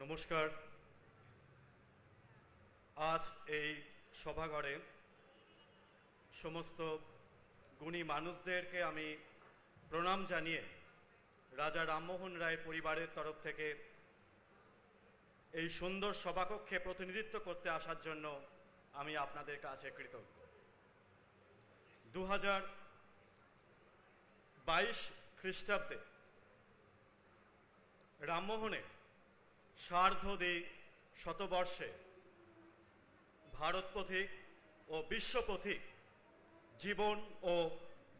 নমস্কার। আজ এই সভাঘরে সমস্ত গুণী মানুষদেরকে আমি প্রণাম জানিয়ে রাজা রামমোহন রায় পরিবারের তরফ থেকে এই সুন্দর সভাকক্ষে প্রতিনিধিত্ব করতে আসার জন্য আমি আপনাদের কাছে কৃতজ্ঞ। 2022 খ্রিস্টাব্দে রামমোহনে সার্ধদ্বি শতবর্ষে ভারত পথিক ও বিশ্ব পথিক জীবন ও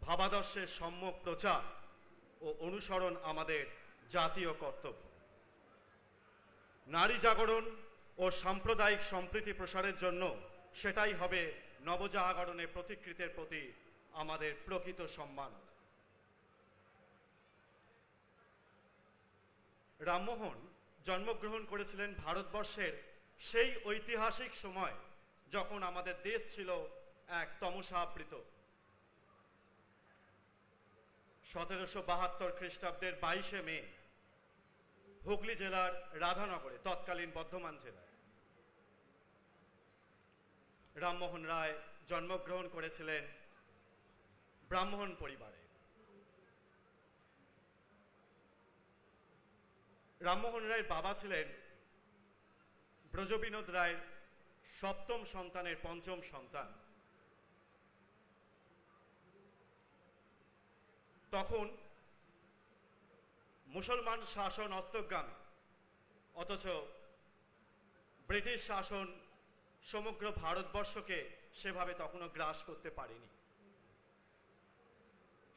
ভাবাদর্শের সম্যক প্রচার ও অনুসরণ আমাদের জাতীয় কর্তব্য। নারী জাগরণ ও সাম্প্রদায়িক সম্প্রীতি প্রসারের জন্য সেটাই হবে নবজাগরণের প্রতিকৃতির প্রতি আমাদের প্রকৃত সম্মান। রামমোহন জন্মগ্রহণ করেছিলেন ভারতবর্ষের সেই ঐতিহাসিক সময় যখন আমাদের দেশ ছিল এক তমসাবৃত। 1772 খ্রিস্টাব্দের 22শে মে হুগলি জেলার রাধানগরে, তৎকালীন বর্ধমান জেলায়, রামমোহন রায় জন্মগ্রহণ করেছিলেন ব্রাহ্মণ পরিবারে। রামমোহন রায়ের বাবা ছিলেন ব্রজবিনোদ রায়ের সপ্তম সন্তানের পঞ্চম সন্তান। তখন মুসলমান শাসন হস্তগামী, অথচ ব্রিটিশ শাসন সমগ্র ভারতবর্ষকে সেভাবে তখনও গ্রাস করতে পারেনি।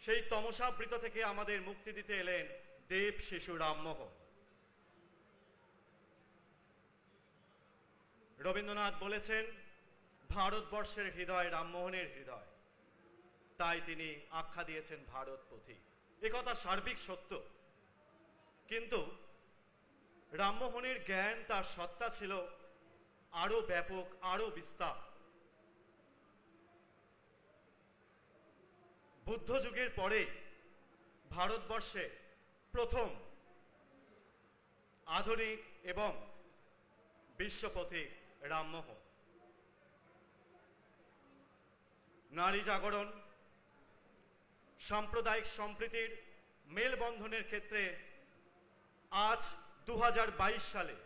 সেই তমসাবৃত থেকে আমাদের মুক্তি দিতে এলেন দেব শিশু রামমোহন। রবীন্দ্রনাথ বলেছেন, ভারতবর্ষের হৃদয় রামমোহনের হৃদয়, তাই তিনি আখ্যা দিয়েছেন ভারত পথিক। একথা সার্বিক সত্য, কিন্তু রামমোহনের জ্ঞান, তার সত্তা ছিল আরো ব্যাপক, আরো বিস্তার। বুদ্ধ যুগের পরে ভারতবর্ষে প্রথম আধুনিক এবং বিশ্বপথিক রামমোহন। নারী জাগরণ, সাম্প্রদায়িক সম্প্রীতির মেলবন্ধনের ক্ষেত্রে আজ 2022 সালে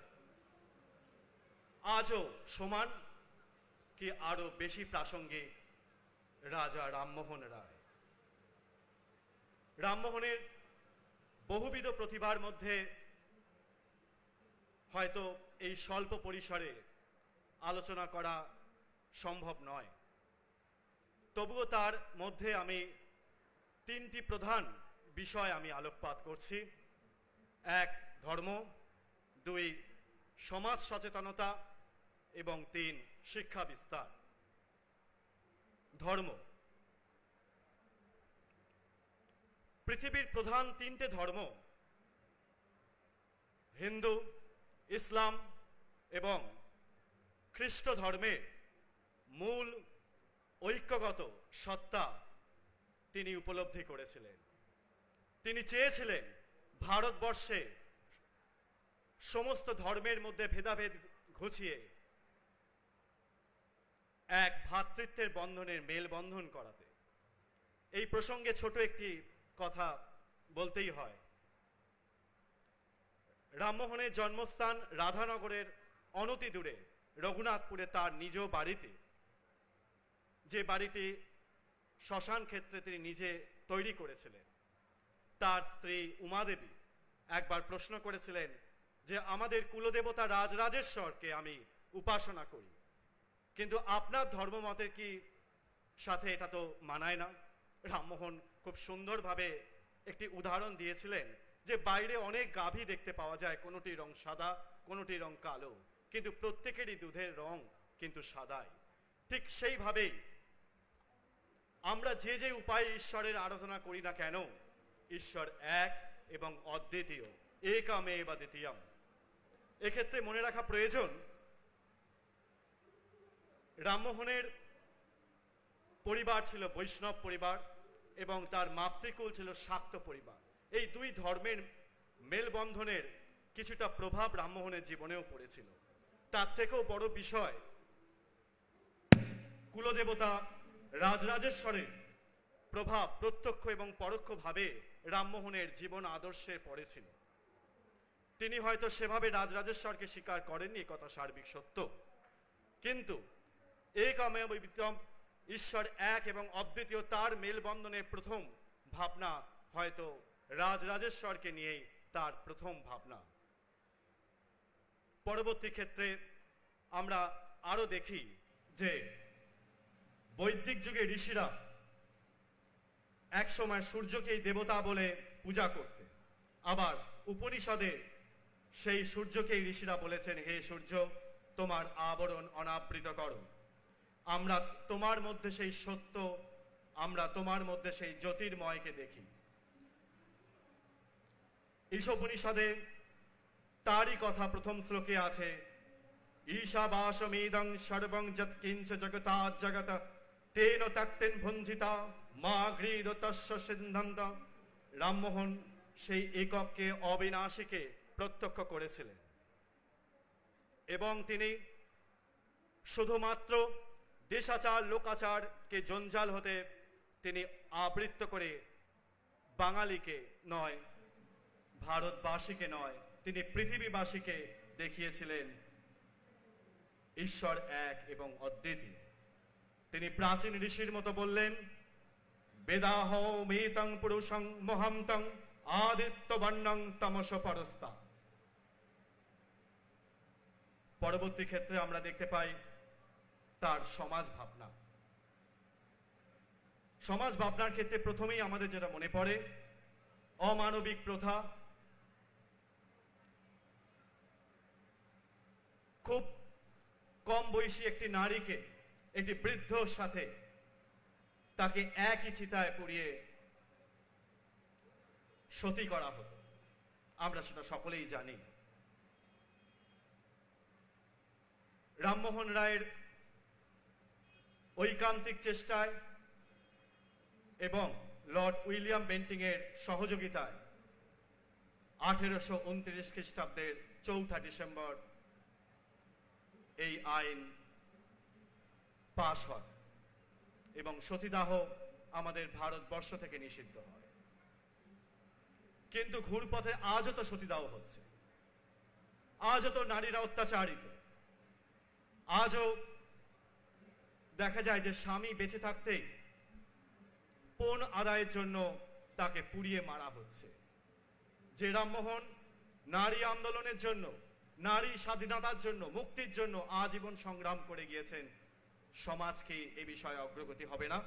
আজও সমান কি আরো বেশি প্রাসঙ্গিক রাজা রামমোহন রায়। রামমোহনের বহুবিধ প্রতিভার মধ্যে হয়তো এই স্বল্প পরিসরে আলোচনা করা সম্ভব নয়, তবুও তার মধ্যে আমি তিনটি প্রধান বিষয় আমি আলোকপাত করছি। 1, ধর্ম; 2, সমাজ সচেতনতা; এবং 3, শিক্ষা বিস্তার। ধর্ম। পৃথিবীর প্রধান তিনটে ধর্ম, হিন্দু, ইসলাম এবং খ্রিস্ট ধর্মের মূল ঐক্যগত সত্তা তিনি উপলব্ধি করেছিলেন। তিনি চেয়েছিলেন ভারতবর্ষে সমস্ত ধর্মের মধ্যে ভেদাভেদ ঘুচিয়ে এক ভ্রাতৃত্বের বন্ধনের মেলবন্ধন করাতে। এই প্রসঙ্গে ছোট একটি কথা বলতেই হয়। রামমোহনের জন্মস্থান রাধানগরের অনতি দূরে রঘুনাথপুরে তার নিজ বাড়িতে, যে বাড়িটি শ্মশান ক্ষেত্রে তিনি নিজে তৈরি করেছিলেন। তার স্ত্রী উমাদেবী একবার প্রশ্ন করেছিলেন যে, আমাদের কুলদেবতা রাজরাজেশ্বরকে আমি উপাসনা করি, কিন্তু আপনার ধর্মমতের কি সাথে এটা তো মানায় না। রামমোহন খুব সুন্দরভাবে একটি উদাহরণ দিয়েছিলেন যে, বাইরে অনেক গাভী দেখতে পাওয়া যায়, কোনোটি রং সাদা, কোনোটি রং কালো, কিন্তু প্রত্যেকেরই দুধের রং কিন্তু সাদাই। ঠিক সেইভাবেই আমরা যে যে উপায়ে ঈশ্বরের আরাধনা করি না কেন, ঈশ্বর এক এবং অদ্বিতীয়, একামেব দ্বিতীয়ম। এক্ষেত্রে মনে রাখা প্রয়োজন, রামমোহনের পরিবার ছিল বৈষ্ণব পরিবার এবং তার মাতৃকুল ছিল শাক্ত পরিবার। এই দুই ধর্মের মেলবন্ধনের কিছুটা প্রভাব রামমোহনের জীবনেও পড়েছিল। তার থেকেও বড় বিষয়, কুলদেবতা রাজরাজেশ্বরের প্রভাব প্রত্যক্ষ এবং পরোক্ষভাবে রামমোহনের জীবন আদর্শে পড়েছিল। তিনি হয়তো সেভাবে রাজরাজেশ্বরকে স্বীকার করেননি, কথা সার্বিক সত্য, কিন্তু একমেব দ্বিতীয়ম, ঈশ্বর এক এবং অদ্বিতীয়, তার মেলবন্ধনের প্রথম ভাবনা হয়তো রাজরাজেশ্বরকে নিয়েই তার প্রথম ভাবনা। পরবর্তী ক্ষেত্রে আমরা আরো দেখি যে বৈদিক যুগে ঋষিরা এক সময় সূর্যকেই দেবতা বলে পূজা করতে, আবার উপনিষদে সেই সূর্যকেই ঋষিরা বলেছেন, হে সূর্য, তোমার আবরণ অনাবৃত করো, আমরা তোমার মধ্যে সেই সত্য, আমরা তোমার মধ্যে সেই জ্যোতির্ময়কে দেখি। ঈশোপনিষদে তারই কথা প্রথম শ্লোকে আছে, ঈশাবাসমীদং সর্বং যৎকিঞ্চ জগতাৎ জগত তেন ত্যক্তেন ভঞ্জিতা মা গৃহীত তস্য সিদ্ধান্ত। রামমোহন সেই এককে, অবিনাশীকে প্রত্যক্ষ করেছিলেন এবং তিনি শুধুমাত্র দেশাচার লোকাচারকে জঞ্জাল হতে তিনি আবৃত্ত করে বাঙালিকে নয়, ভারতবাসীকে নয়, তিনি পৃথিবীবাসীকে দেখিয়েছিলেন ঈশ্বর এক এবং অদ্বিতীয়। তিনি প্রাচীন ঋষির মতো বললেন, বেদাহ মেতং পুরুষং মহান্তং আদিত্য বর্ণং তমস পরস্তা। পরবর্তী ক্ষেত্রে আমরা দেখতে পাই তার সমাজ ভাবনা। সমাজ ভাবনার ক্ষেত্রে প্রথমেই আমাদের যেটা মনে পড়ে, অমানবিক প্রথা, খুব কম বয়সী একটি নারীকে একটি বৃদ্ধর সাথে তাকে একই চিতায় পুড়িয়ে সতী করা হতো, আমরা সেটা সকলেই জানি। রামমোহন রায়ের ঐকান্তিক চেষ্টায় এবং লর্ড উইলিয়াম বেন্টিং এর সহযোগিতায় 1829 খ্রিস্টাব্দের 4 ডিসেম্বর এই আইন পাশ হয় এবং সতীদাহ আমাদের ভারতবর্ষ থেকে নিষিদ্ধ হয়। কিন্তু ঘুরপথে আজও তো সতীদাহ হচ্ছে, আজও তো নারীরা অত্যাচারিত, আজও দেখা যায় যে স্বামী বেঁচে থাকতেই পণ আদায়ের জন্য তাকে পুড়িয়ে মারা হচ্ছে। যে রামমোহন নারী আন্দোলনের জন্য, নারী স্বাধীনতার জন্য, মুক্তির জন্য আজীবন সংগ্রাম করে গিয়েছেন, সমাজ কি এ বিষয়ে অগ্রগতি হবে না?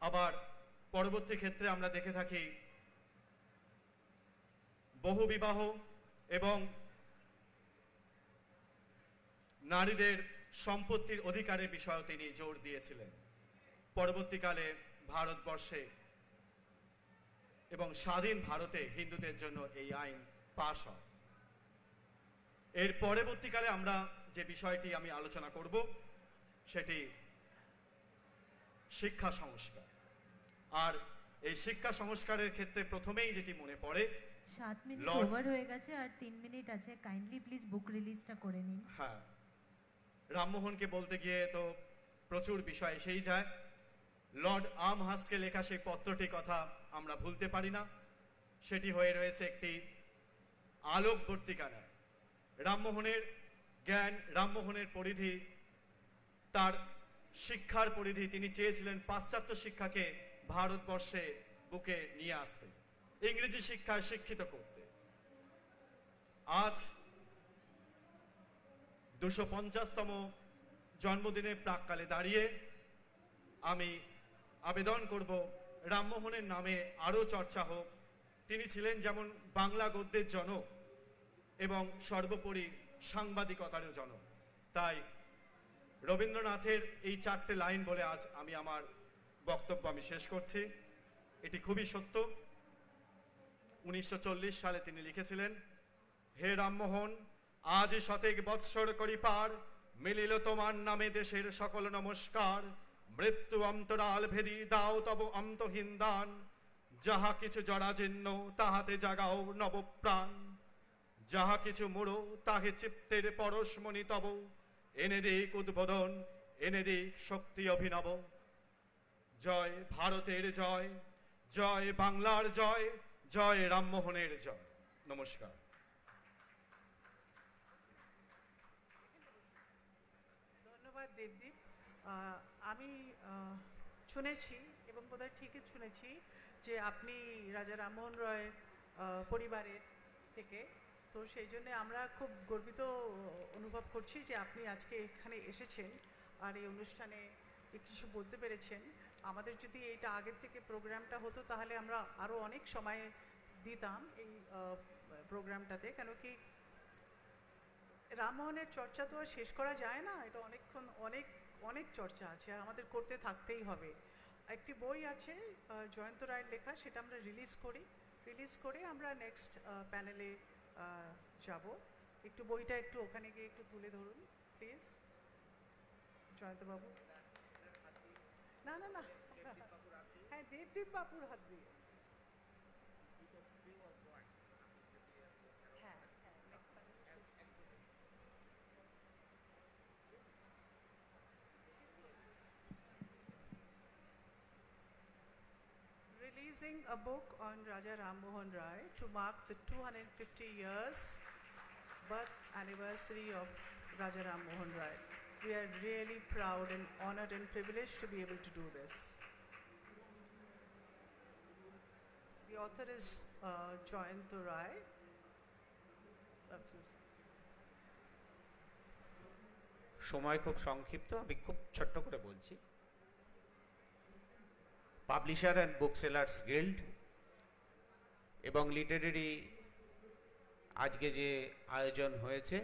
আবার পরবর্তী ক্ষেত্রে আমরা দেখে থাকি বহু বিবাহ এবং নারীদের সম্পত্তির অধিকারের বিষয়ে তিনি জোর দিয়েছিলেন। পরবর্তীকালে ভারতবর্ষে এবং স্বাধীন ভারতে হিন্দুদের জন্য এই আইন পাশ হয়। এর পরবর্তীকালে আমরা যে বিষয়টি আমি আলোচনা করব সেটি শিক্ষা সংস্কার। আর এই শিক্ষা সংস্কারের ক্ষেত্রে প্রথমেই যেটি মনে পড়ে, 7 মিনিট ওভার হয়ে গেছে আর 3 মিনিট আছে, কাইন্ডলি প্লিজ বুক রিলিজটা করে নিন। হ্যাঁ, রামমোহনকে বলতে গিয়ে তো প্রচুর বিষয় এসেই যায়। লর্ড আমহার্স্টকে লেখা সেই পত্রটি কথা আমরা ভুলতে পারি না, সেটি হয়ে রয়েছে একটি আলোকবর্তিকা। রামমোহনের জ্ঞান, রামমোহনের পরিধি, তার শিক্ষার পরিধি, তিনি চেয়েছিলেন পাশ্চাত্য শিক্ষাকে ভারতবর্ষে বুকে নিয়ে আসতে, ইংরেজি শিক্ষায় শিক্ষিত করতে। আজ 250তম জন্মদিনের প্রাককালে দাঁড়িয়ে আমি আবেদন করব রামমোহনের নামে আরো চর্চা হোক। তিনি ছিলেন যেমন বাংলা গদ্যের জনক এবং সর্বোপরি সাংবাদিকতারও জনক। তাই রবীন্দ্রনাথের এই 4টে লাইন বলে আজ আমি আমার বক্তব্য শেষ করছি। এটি খুবই সত্য। 1940 সালে তিনি লিখেছিলেন, হে রামমোহন, আজ শতেক বৎসর করি পার, মিলিল তোমার নামে দেশের সকল নমস্কার। মৃত্যু অন্তরাল ভেদি দাও তব অন্তহীন দান, যাহা কিছু জরাজীর্ণ তাহাতে জাগাও নবপ্রাণ, যাহা কিছু মূঢ় তাহে চিত্তের পরশমণি তব, এনে দিক উদ্বোধন, এনে দিক শক্তি অভিনব। জয় ভারতের জয়, জয় বাংলার জয়, জয় রামমোহনের জয়। নমস্কার। ধন্যবাদ দেবদীপ। আমি শুনেছি এবং বোধহয় ঠিকই শুনেছি যে আপনি রাজা রামমোহন রয়ের পরিবারের থেকে, তো সেই জন্য আমরা খুব গর্বিত অনুভব করছি যে আপনি আজকে এখানে এসেছেন আর এই অনুষ্ঠানে কিছু বলতে পেরেছেন। আমাদের যদি এইটা আগের থেকে প্রোগ্রামটা হতো তাহলে আমরা আরও অনেক সময় দিতাম এই প্রোগ্রামটাতে, কেন কি রামমোহনের চর্চা তো আর শেষ করা যায় না, এটা অনেকক্ষণ অনেক অনেক চর্চা আছে আর আমাদের করতে থাকতেই হবে। একটি বই আছে জয়ন্ত রায়ের লেখা, সেটা আমরা রিলিজ করে আমরা নেক্সট প্যানেলে যাব। একটু বইটা একটু ওখানে গিয়ে একটু তুলে ধরুন প্লিজ জয়ন্তবাবু। না না না, হ্যাঁ দেবদীপ বাবুর হাত দিয়ে। হ্যাঁ হ্যাঁ, নেক্সট প্যানেলে releasing a book on Raja Rammohan Roy to mark the 250 years birth anniversary of Raja Rammohan Roy. We are really proud and honored and privileged to be able to do this. The author is Jayanta Roy. সময় খুব সংক্ষিপ্ত, আমি খুব ছোট্ট করে বলছি। Publisher and book sellers guild এবং literary আজকে যে আয়োজন হয়েছে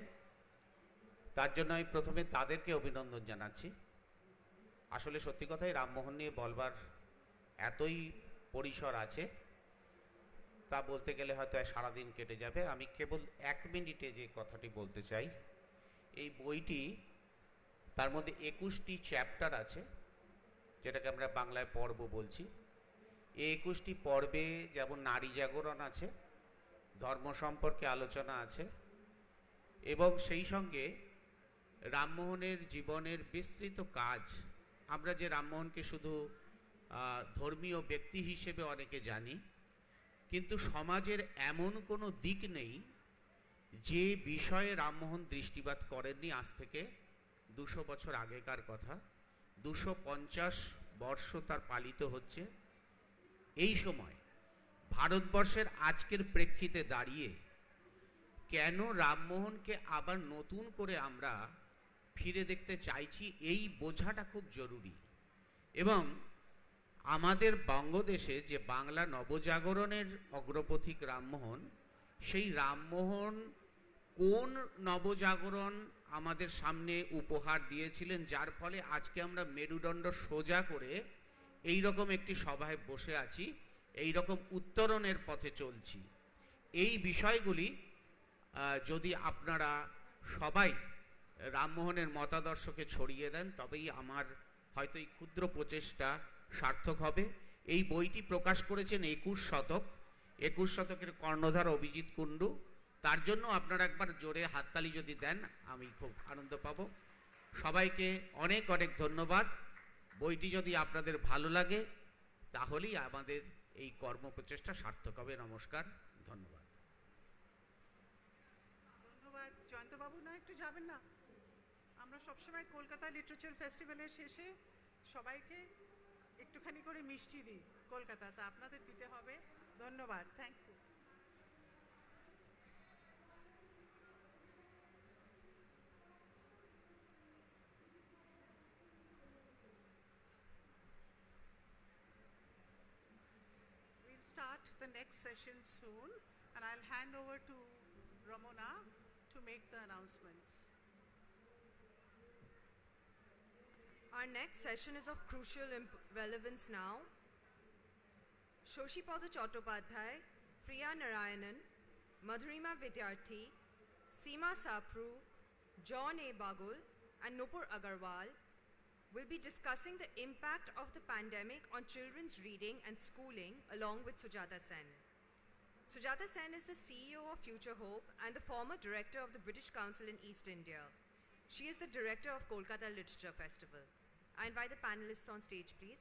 তার জন্য আমি প্রথমে তাদেরকে অভিনন্দন জানাচ্ছি। আসলে সত্যি কথাই রামমোহন নিয়ে বলবার এতই পরিসর আছে, তা বলতে গেলে হয়তো সারাদিন কেটে যাবে। আমি কেবল 1 মিনিটে যে কথাটি বলতে চাই, এই বইটি তার মধ্যে 21টি চ্যাপ্টার আছে, যেটাকে আমরা বাংলায় পর্ব বলছি। এই 21টি পর্বে যেমন নারী জাগরণ আছে, ধর্ম সম্পর্কে আলোচনা আছে এবং সেই সঙ্গে রামমোহনের জীবনের বিস্তৃত কাজ। আমরা যে রামমোহনকে শুধু ধর্মীয় ব্যক্তি হিসেবে অনেকে জানি, কিন্তু সমাজের এমন কোনো দিক নেই যে বিষয়ে রামমোহন দৃষ্টিপাত করেননি। আজ থেকে 200 বছর আগেকার কথা, 250 বর্ষ তার পালিত হচ্ছে। এই সময় ভারতবর্ষের আজকের প্রেক্ষিতে দাঁড়িয়ে কেন রামমোহনকে আবার নতুন করে আমরা ফিরে দেখতে চাইছি, এই বোঝাটা খুব জরুরি। এবং আমাদের বঙ্গদেশে যে বাংলা নবজাগরণের অগ্রপথিক রামমোহন, সেই রামমোহন কোন নবজাগরণ আমাদের সামনে উপহার দিয়েছিলেন, যার ফলে আজকে আমরা মেরুদণ্ড সোজা করে এই রকম একটি সভায় বসে আছি, এই রকম উত্তরণের পথে চলছি। এই বিষয়গুলি যদি আপনারা সবাই রামমোহনের মতাদর্শকে ছড়িয়ে দেন, তবেই আমার হয়তো এই ক্ষুদ্র প্রচেষ্টা সার্থক হবে। এই বইটি প্রকাশ করেছেন 21 শতকের কর্ণধার অভিজিৎ কুণ্ডু। তার জন্য আপনারা একবার জোরে হাততালি যদি দেন আমি খুব আনন্দ পাব। সবাইকে অনেক অনেক ধন্যবাদ। বইটি যদি আপনাদের ভালো লাগে তাহলেই আমাদের এই কর্মপ্রচেষ্টা সার্থক হবে। নমস্কার, ধন্যবাদ। ধন্যবাদ জয়ন্তবাবু। না একটু যাবেন না? আমরা সবসময় কলকাতা লিটারেচার ফেস্টিভ্যালের শেষে সবাইকে একটুখানি করে মিষ্টি দিই কলকাতা, তা আপনাদের দিতে হবে। ধন্যবাদ, thank you. We'll start the next session soon and I'll hand over to Ramona to make the announcements. Our next session is of crucial relevance now. Sasthipada Chattopadhyay, Priya Narayanan, Madhurima Vidyarthi, Seema Sapru, John A. Bagul and Nupur Agrawal will be discussing the impact of the pandemic on children's reading and schooling along with Sujata Sen. Sujata Sen is the CEO of Future Hope and the former director of the British Council in East India. She is the director of Kolkata Literature Festival. I invite the panelists on stage, please.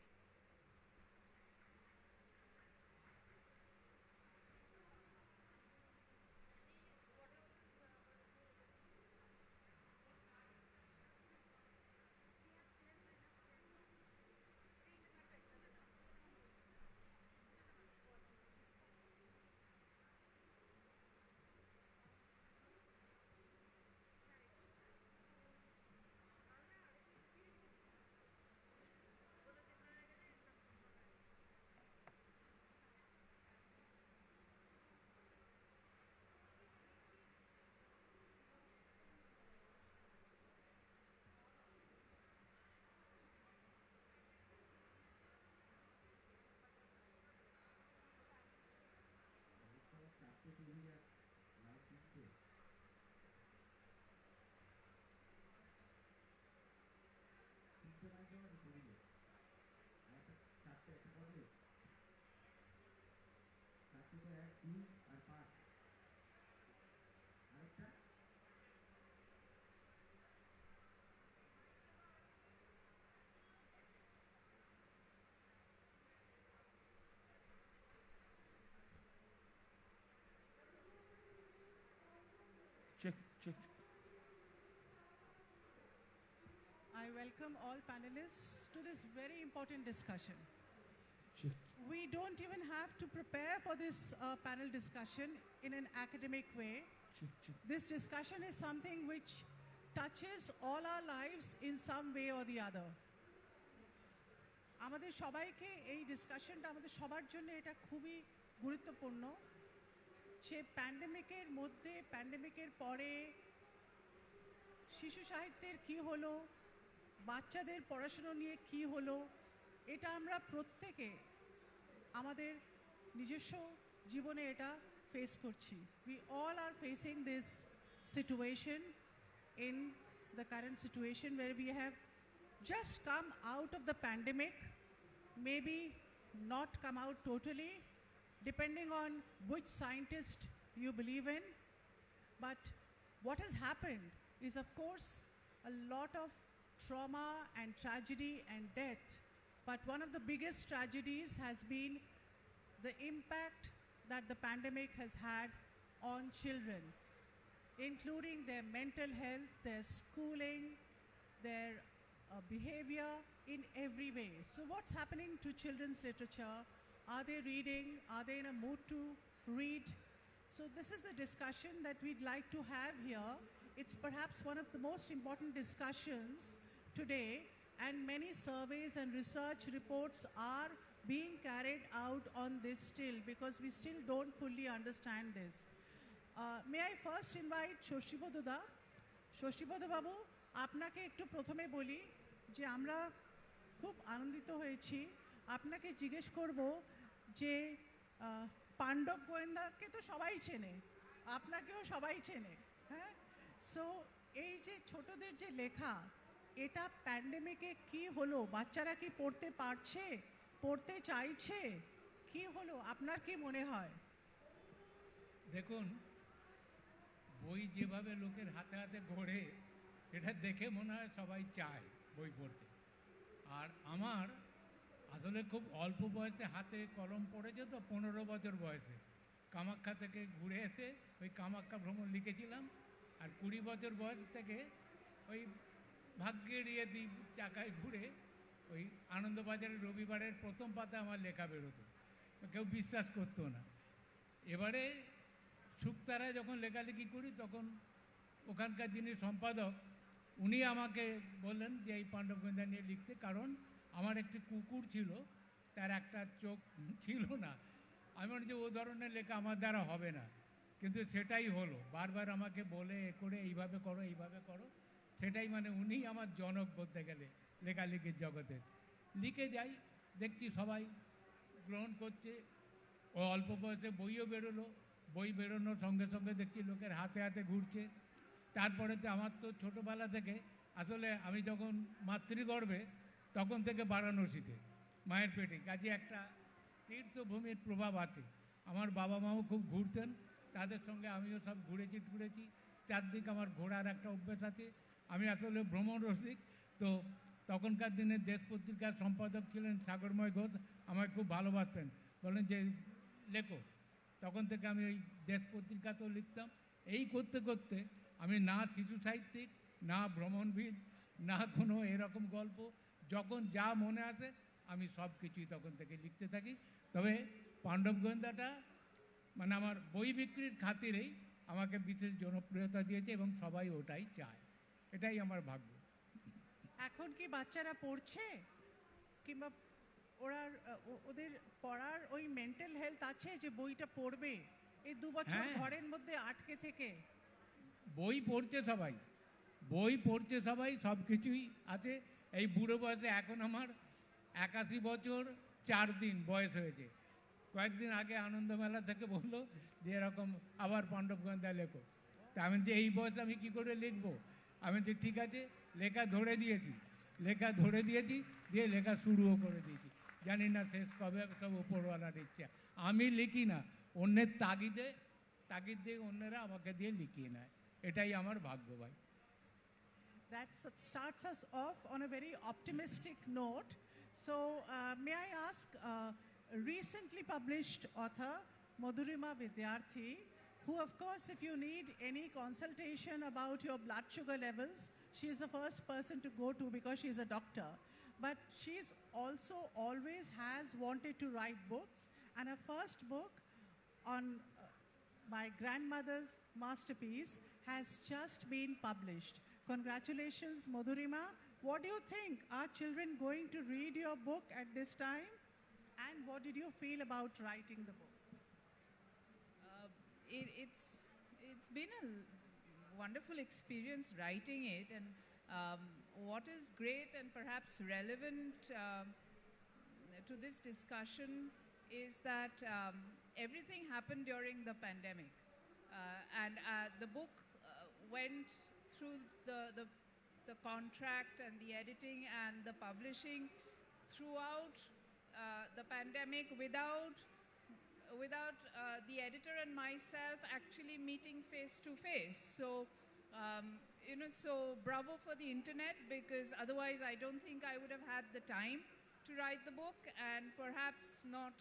Check. I welcome all panelists to this very important discussion. Check. We don't even have to prepare for this panel discussion in an academic way. This discussion is something which touches all our lives in some way or the other. আমাদের সবাইকে এই ডিসকাশনটা আমাদের সবার জন্য এটা খুবই গুরুত্বপূর্ণ যে প্যান্ডেমিকের মধ্যে প্যান্ডেমিকের পরে শিশু সাহিত্যের কি হলো বাচ্চাদের পড়াশোনা নিয়ে কি হলো এটা আমরা প্রত্যেকে আমাদের নিজস্ব জীবনে এটা ফেস করছি we all are facing this situation in the current situation where we have just come out of the pandemic, maybe not come out totally depending on which scientist you believe in, but what has happened is of course a lot of trauma and tragedy and death, but one of the biggest tragedies has been the impact that the pandemic has had on children, including their mental health, their schooling, their behavior in every way. So what's happening to children's literature? Are they reading? Are they in a mood to read? So this is the discussion that we'd like to have here. It's perhaps one of the most important discussions today, and many surveys and research reports are being carried out on this still because we still don't fully understand this. May I first invite Shoshtipada da? Shoshtipada babu, আপনাকে একটু প্রথমে বলি যে আমরা খুব আনন্দিত হয়েছি আপনাকে জিজ্ঞেস করব যে পাণ্ডব গোয়েন্দাকে তো সবাই চেনে আপনাকেও সবাই চেনে হ্যাঁ সো এই যে ছোটদের যে লেখা এটা প্যান্ডেমিকে কি হলো বাচ্চারা কি পড়তে পারছে পড়তে চাইছে কি হলো আপনার কি মনে হয় দেখুন বই যেভাবে লোকের হাতে হাতে ঘোরে এটা দেখে মনে হয় সবাই চায় বই পড়তে আর আমার আসলে খুব অল্প বয়সে হাতে কলম পড়েছে তো 15 বছর বয়সে কামাখ্যা থেকে ঘুরে এসে ওই কামাখ্যা ভ্রমণ লিখেছিলাম আর 20 বছর বয়স থেকে ওই ভাগ্যের চাকায় ঘুরে ওই আনন্দবাজারের রবিবারের প্রথম পাতা আমার লেখা বেরোতো কেউ বিশ্বাস করতো না এবারে শুক্তারায় যখন লেখালেখি করি তখন ওখানকার যিনি সম্পাদক উনি আমাকে বললেন যে এই পাণ্ডব গোয়েন্দা নিয়ে লিখতে কারণ আমার একটি কুকুর ছিল তার একটা চোখ ছিল না আমি মনে যে ও ধরনের লেখা আমার দ্বারা হবে না কিন্তু সেটাই হলো বারবার আমাকে বলে এ করে এইভাবে করো সেটাই মানে উনি আমার জনক বলতে গেলে লেখালেখির জগতে লিখে যাই দেখছি সবাই গ্রহণ করছে ও অল্প বয়সে বইও বেরোলো বই বেরোনোর সঙ্গে সঙ্গে দেখছি লোকের হাতে হাতে ঘুরছে তারপরে তো আমার তো ছোটোবেলা থেকে আসলে আমি যখন মাতৃগর্ভে তখন থেকে বারাণসীতে মায়ের পেটে, কাজে একটা তীর্থভূমির প্রভাব আছে। আমার বাবা মাও খুব ঘুরতেন, তাদের সঙ্গে আমিও সব ঘুরেছি। চারদিক আমার ঘোরার একটা অভ্যেস আছে। আমি আসলে ভ্রমণ রসিক। তো তখনকার দিনে দেশ পত্রিকার সম্পাদক ছিলেন সাগরময় ঘোষ, আমায় খুব ভালোবাসতেন, বলেন যে লেখো। তখন থেকে আমি ওই দেশ পত্রিকাতেও লিখতাম। এই করতে করতে আমি না শিশু সাহিত্যিক, না ভ্রমণবিদ, না কোনো এরকম গল্প, যখন যা মনে আসে আমি সব কিছুই তখন থেকে লিখতে থাকি। তবে পাণ্ডব গোয়েন্দাটা মানে আমার বই বিক্রির খাতিরেই আমাকে বিশেষ জনপ্রিয়তা দিয়েছে এবং সবাই ওটাই চায়। এটাই আমার ভাগ্য। এখন কি বাচ্চারা পড়ছে, কিংবা ওরা ওদের পড়ার ওই মেন্টাল হেলথ আছে যে বইটা পড়বে এই 2 বছর হ্যাঁ। ঘরের মধ্যে আটকে থেকে? বই পড়ছে সবাই, সব কিছুই আছে। এই বুড়ো বয়সে এখন আমার 81 বছর 4 দিন বয়স হয়েছে। কয়েকদিন আগে আনন্দমেলা থেকে বললো যে এরকম আবার পাণ্ডব গোয়েন্দা লেখো। তা আমি যে এই বয়সে আমি কী করে লিখবো? আমি যে ঠিক আছে, লেখা ধরে দিয়েছি, দিয়ে লেখা শুরুও করে দিয়েছি। জানি না শেষ কবে, সব উপরওয়ালার ইচ্ছা। আমি লিখি না, অন্যের তাগিদ দিয়ে অন্যেরা আমাকে দিয়ে লিখিয়ে নেয়। এটাই আমার ভাগ্য ভাই। That starts us off on a very optimistic note. So, may I ask, recently published author Madhurima Vidyarthi, who, of course, if you need any consultation about your blood sugar levels, she is the first person to go to because she is a doctor. But she's also always has wanted to write books, and her first book on my grandmother's masterpiece has just been published. Congratulations, Madhurima. What do you think? Are children going to read your book at this time? And what did you feel about writing the book? It's been a wonderful experience writing it, and what is great and perhaps relevant to this discussion is that everything happened during the pandemic, and the book went through the contract and the editing and the publishing throughout the pandemic without the editor and myself actually meeting face to face. So so bravo for the internet, because otherwise I don't think I would have had the time to write the book, and perhaps not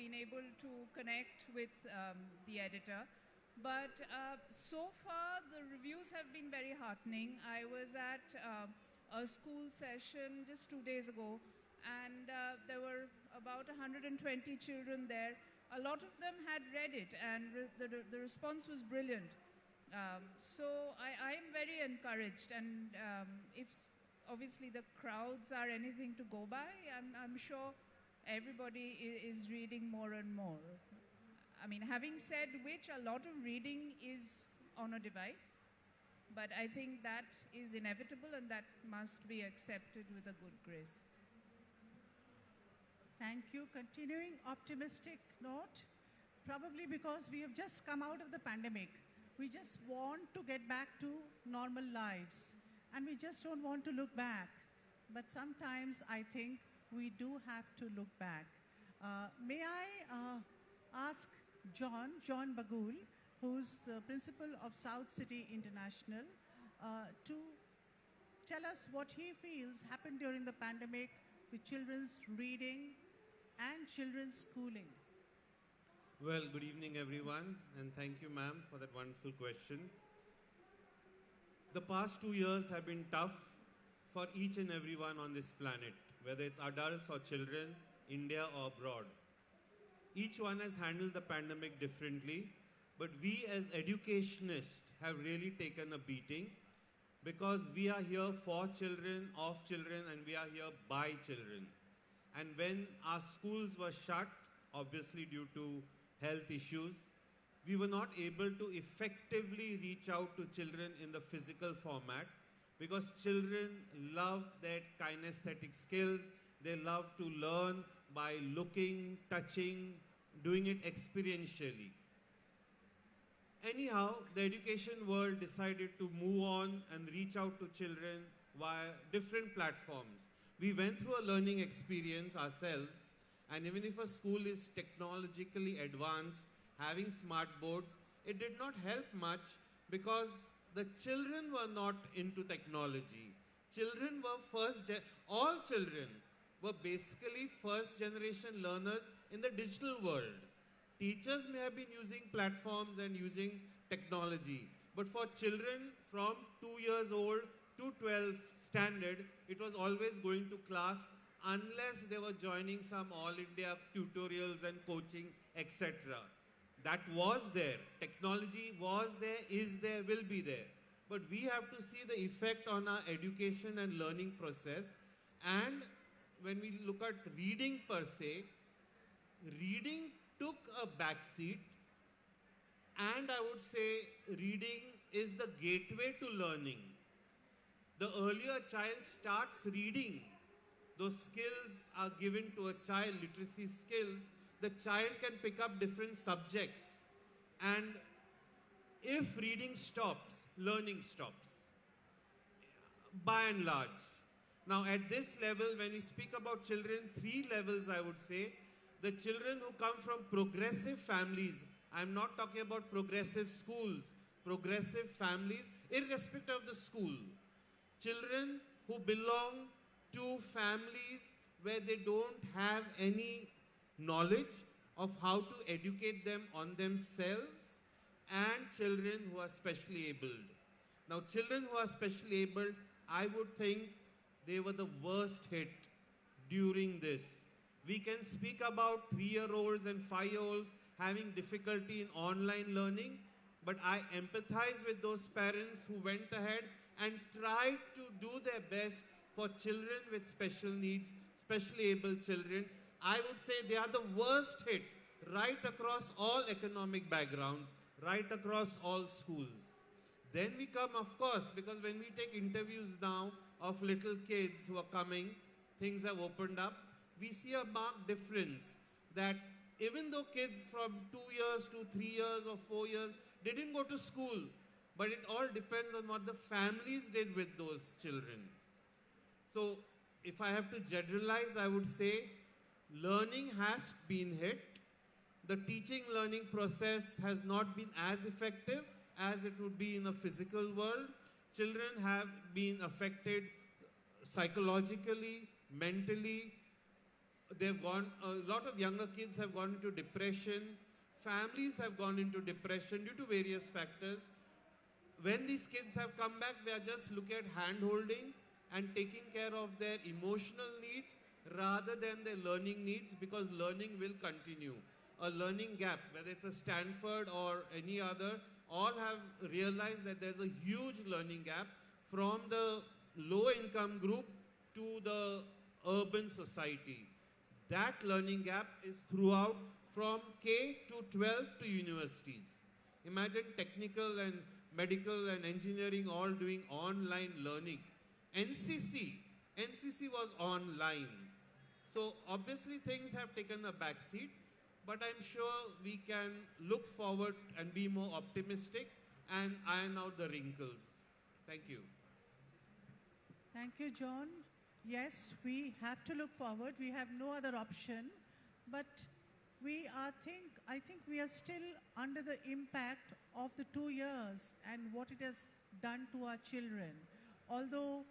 been able to connect with the editor. But so far the reviews have been very heartening. I was at a school session just 2 days ago, and there were about 120 children there. A lot of them had read it, and the response was brilliant. So I am very encouraged, and if obviously the crowds are anything to go by, I'm sure everybody is reading more and more. I mean, having said which, a lot of reading is on a device, but I think that is inevitable and that must be accepted with a good grace. Thank you. Continuing optimistic note, probably because we have just come out of the pandemic. We just want to get back to normal lives, and we just don't want to look back. But sometimes I think we do have to look back. May I ask John Bagul, who's the principal of South City International, to tell us what he feels happened during the pandemic with children's reading and children's schooling. Well, good evening, everyone, and thank you, ma'am, for that wonderful question. The past 2 years have been tough for each and everyone on this planet, whether it's adults or children, India or abroad. Each one has handled the pandemic differently, but we as educationists have really taken a beating, because we are here for children, of children, and we are here by children. And when our schools were shut, obviously due to health issues, we were not able to effectively reach out to children in the physical format, because children love their kinesthetic skills. They love to learn by looking, touching, doing it experientially. anyhow, the education world decided to move on and reach out to children via different platforms. We went through a learning experience ourselves, and even if a school is technologically advanced, having smart boards, it did not help much because the children were not into technology. Children were all children were basically first generation learners in the digital world. Teachers may have been using platforms and using technology, but for children from 2 years old to 12 standard, it was always going to class unless they were joining some All India tutorials and coaching, etc. That was there. Technology was there, is there, will be there. But we have to see the effect on our education and learning process. And when we look at reading per se, reading took a backseat, and I would say reading is the gateway to learning. The earlier a child starts reading, those skills are given to a child, literacy skills, the child can pick up different subjects. And if reading stops, learning stops, by and large. Now at this level, when we speak about children, 3 levels I would say. The children who come from progressive families, I'm not talking about progressive schools, progressive families, irrespective of the school. Children who belong to families where they don't have any knowledge of how to educate them on themselves, and children who are specially abled. Now children who are specially abled, I would think they were the worst hit during this. We can speak about 3-year-olds and 5-year-olds having difficulty in online learning, but I empathize with those parents who went ahead and tried to do their best for children with special needs, specially abled children. I would say they are the worst hit right across all economic backgrounds, right across all schools. Then we come, of course, because when we take interviews now of little kids who are coming, things have opened up. We see a marked difference that even though kids from 2 years to 3 years or 4 years didn't go to school, but it all depends on what the families did with those children. So if I have to generalize, I would say learning has been hit. The teaching learning process has not been as effective as it would be in a physical world. Children have been affected psychologically, mentally. A lot of younger kids have gone into depression. Families have gone into depression due to various factors. When these kids have come back, we are just looking at hand-holding and taking care of their emotional needs rather than their learning needs, because learning will continue. A learning gap, whether it's a Stanford or any other, all have realized that there's a huge learning gap from the low-income group to the urban society. That learning gap is throughout from K to 12 to universities. Imagine technical and medical and engineering all doing online learning. NCC was online. So obviously things have taken a backseat, but I'm sure we can look forward and be more optimistic and iron out the wrinkles. Thank you. Thank you, John. Yes, we have to look forward. We have no other option. But I think we are still under the impact of the 2 years and what it has done to our children. Although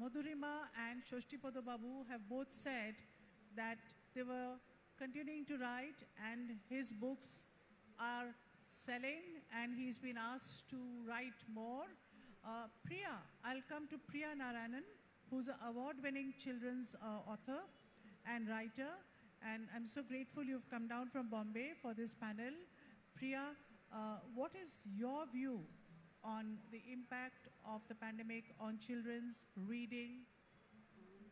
Madhurima and Sasthipada Babu have both said that they were continuing to write and his books are selling and he's been asked to write more. Priya, I'll come to Priya Narayanan, who's an award-winning children's author and writer. And I'm so grateful you've come down from Bombay for this panel. Priya, what is your view on the impact of the pandemic on children's reading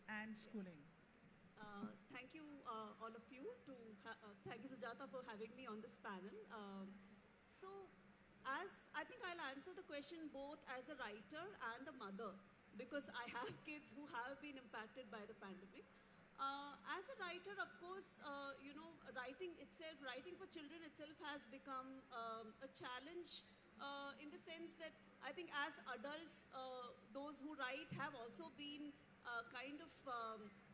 and schooling? Thank you, all of you. Thank you, Sujata, for having me on this panel. I think I'll answer the question both as a writer and a mother, because I have kids who have been impacted by the pandemic. As a writer, of course, writing itself, writing for children itself has become a challenge in the sense that I think as adults, those who write have also been kind of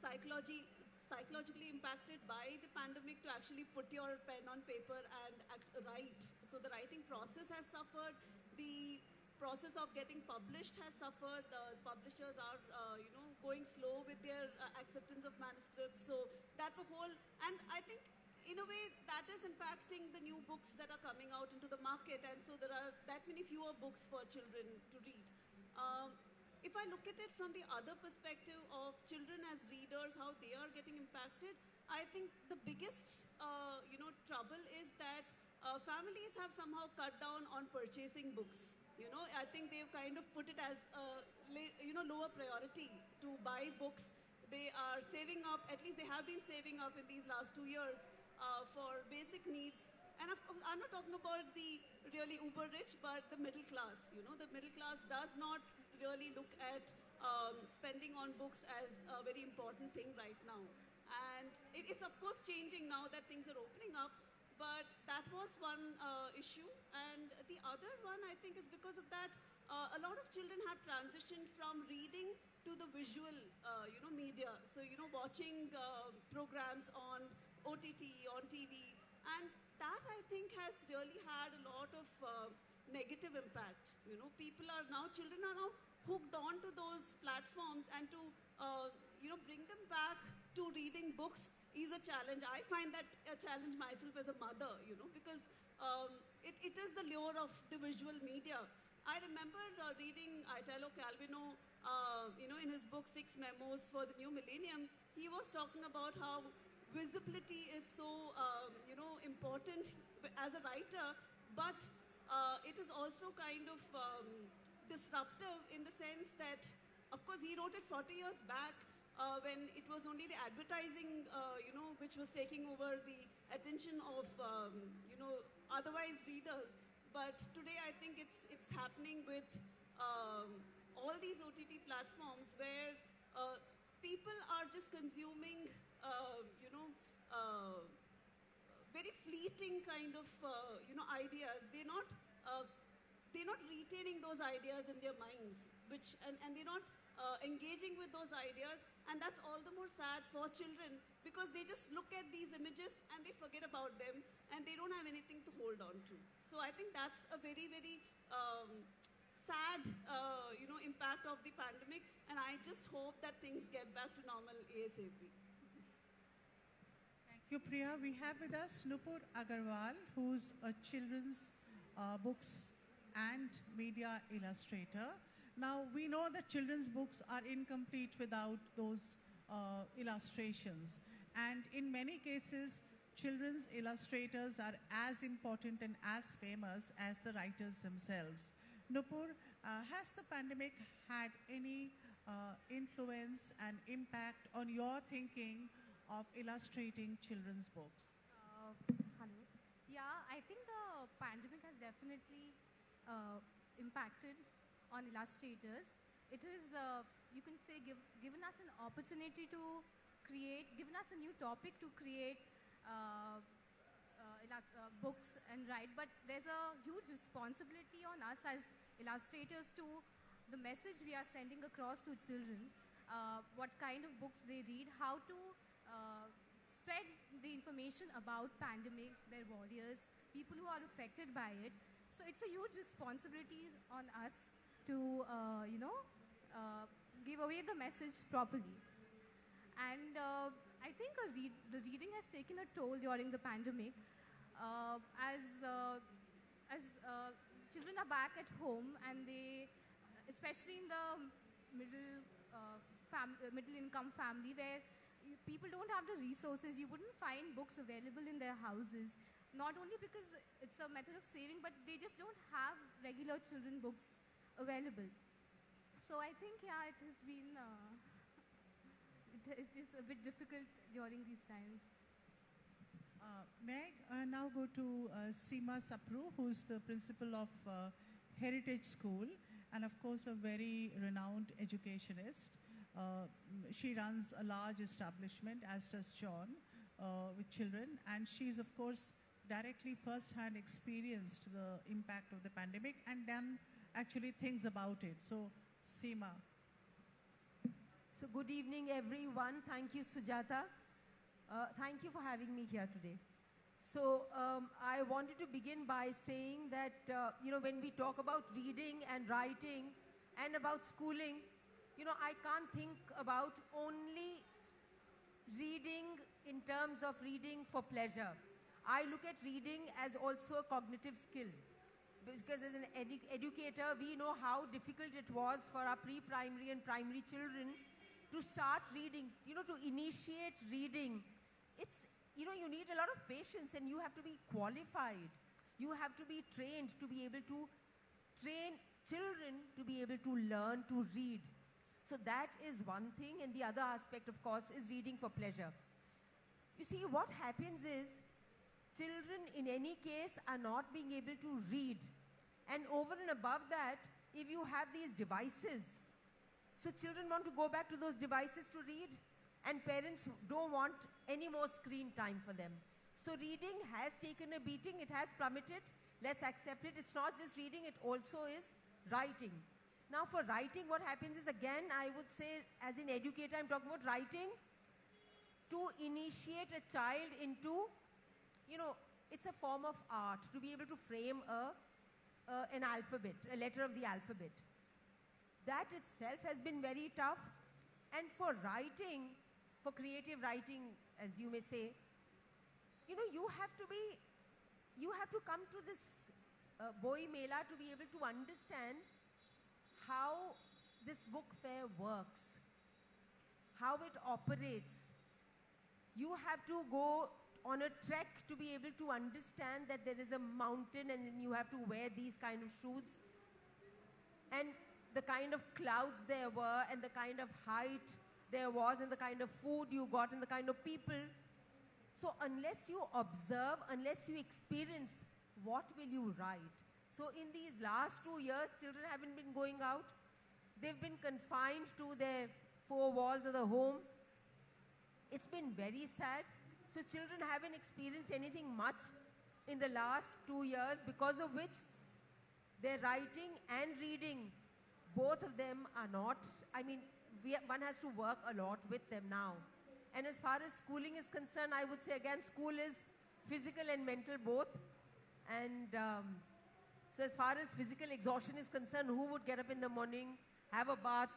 psychologically impacted by the pandemic to actually put your pen on paper and write. So the writing process has suffered. The process of getting published has suffered. Publishers are, going slow with their acceptance of manuscripts. So that's a whole, and I think in a way that is impacting the new books that are coming out into the market. And so there are that many fewer books for children to read. If I look at it from the other perspective of children as readers, how they are getting impacted, I think the biggest, trouble is that families have somehow cut down on purchasing books. I think they've kind of put it as lower priority to buy books. They are saving up, at least they have been saving up in these last 2 years for basic needs. And of course, I'm not talking about the really uber rich, but the middle class. The middle class does not really look at spending on books as a very important thing right now. And it's of course changing now that things are opening up. But that was one issue. And the other one, I think, is because of that, a lot of children have transitioned from reading to the visual, media. So, watching programs on OTT, on TV. And that, I think, has really had a lot of negative impact. Children are now hooked on to those platforms, and to, bring them back to reading books is a challenge. I find that a challenge myself as a mother, because it is the lure of the visual media. I remember reading Italo Calvino, in his book, 6 Memos for the New Millennium. He was talking about how visibility is so, important as a writer, but it is also kind of disruptive in the sense that, of course, he wrote it 40 years back, when it was only the advertising, which was taking over the attention of, otherwise readers. But today, I think it's happening with all these OTT platforms where people are just consuming, very fleeting kind of, ideas. They're not retaining those ideas in their minds, and they're not engaging with those ideas. And that's all the more sad for children, because they just look at these images and they forget about them, and they don't have anything to hold on to. So I think that's a very, very sad, impact of the pandemic, and I just hope that things get back to normal ASAP. Thank you, Priya. We have with us Nupur Agrawal, who's a children's books and media illustrator. Now, we know that children's books are incomplete without those illustrations. And in many cases, children's illustrators are as important and as famous as the writers themselves. Nupur, has the pandemic had any influence and impact on your thinking of illustrating children's books? Hello. Yeah, I think the pandemic has definitely impacted on illustrators. It is, you can say, given us an opportunity to create, given us a new topic to create books and write, but there's a huge responsibility on us as illustrators to the message we are sending across to children, what kind of books they read, how to spread the information about pandemic, their warriors, people who are affected by it. So it's a huge responsibility on us to, give away the message properly. And I think the reading has taken a toll during the pandemic. As children are back at home, and they, especially in the middle income family, where people don't have the resources, you wouldn't find books available in their houses. Not only because it's a method of saving, but they just don't have regular children books available. So I think, yeah, it has been, it is a bit difficult during these times. May I now go to Seema Sapru, who's the principal of Heritage School, and of course a very renowned educationist. She runs a large establishment, as does John, with children, and she's, of course, directly first-hand experienced the impact of the pandemic and done actually things about it. So, Seema. So good evening, everyone. Thank you, Sujata. Thank you for having me here today. So I wanted to begin by saying that, when we talk about reading and writing and about schooling, I can't think about only reading in terms of reading for pleasure. I look at reading as also a cognitive skill. Because as an educator, we know how difficult it was for our pre-primary and primary children to start reading, to initiate reading. It's, you need a lot of patience and you have to be qualified. You have to be trained to be able to train children to be able to learn to read. So that is one thing, and the other aspect, of course, is reading for pleasure. You see, what happens is, children in any case are not being able to read. And over and above that, if you have these devices, so children want to go back to those devices to read, and parents don't want any more screen time for them. So reading has taken a beating, it has plummeted. Let's accept it. It's not just reading, it also is writing. Now for writing, what happens is, again, I would say, as an educator, I'm talking about writing to initiate a child into, it's a form of art, to be able to frame an alphabet, a letter of the alphabet. That itself has been very tough. And for writing, for creative writing, as you may say, you have to come to this Boi Mela to be able to understand how this book fair works, how it operates. You have to go on a trek to be able to understand that there is a mountain and then you have to wear these kind of shoes. And the kind of clouds there were and the kind of height there was and the kind of food you got and the kind of people. So unless you observe, unless you experience, what will you write? So in these last 2 years, children haven't been going out. They've been confined to their four walls of the home. It's been very sad. So children haven't experienced anything much in the last 2 years, because of which their writing and reading, both of them are not, one has to work a lot with them now. And as far as schooling is concerned, I would say again, school is physical and mental both. And so as far as physical exhaustion is concerned, who would get up in the morning, have a bath,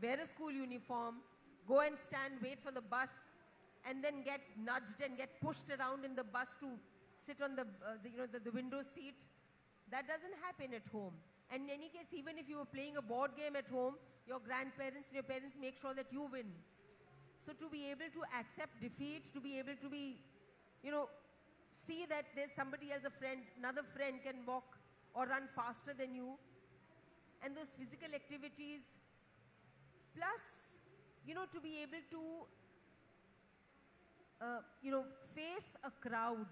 wear a school uniform, go and stand, wait for the bus, and then get nudged and get pushed around in the bus to sit on the window seat? That doesn't happen at home. And in any case, even if you were playing a board game at home, your grandparents and your parents make sure that you win. So to be able to accept defeat, to be able to be, see that there's somebody else, another friend can walk or run faster than you, and those physical activities, plus, to be able to, face a crowd,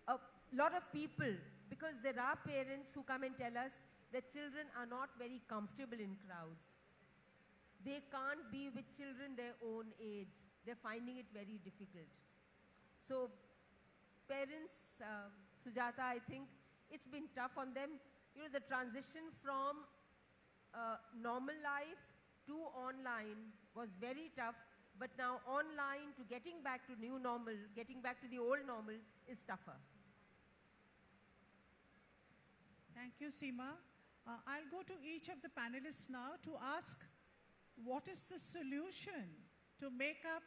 a lot of people, because there are parents who come and tell us that children are not very comfortable in crowds. They can't be with children their own age. They're finding it very difficult. So parents, Sujata, I think it's been tough on them. The transition from normal life to online was very tough, but now online to getting back to new normal, getting back to the old normal is tougher. Thank you, Seema. I'll go to each of the panelists now to ask, what is the solution to make up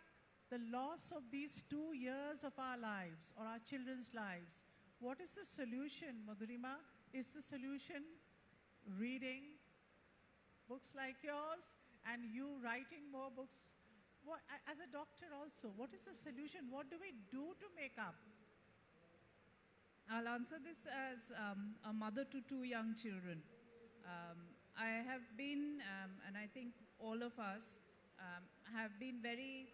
the loss of these 2 years of our lives or our children's lives? What is the solution, Madhurima? Is the solution reading books like yours and you writing more books? As a doctor also, what is the solution? What do we do to make up? I'll answer this as a mother to 2 young children. I have been, and I think all of us have been very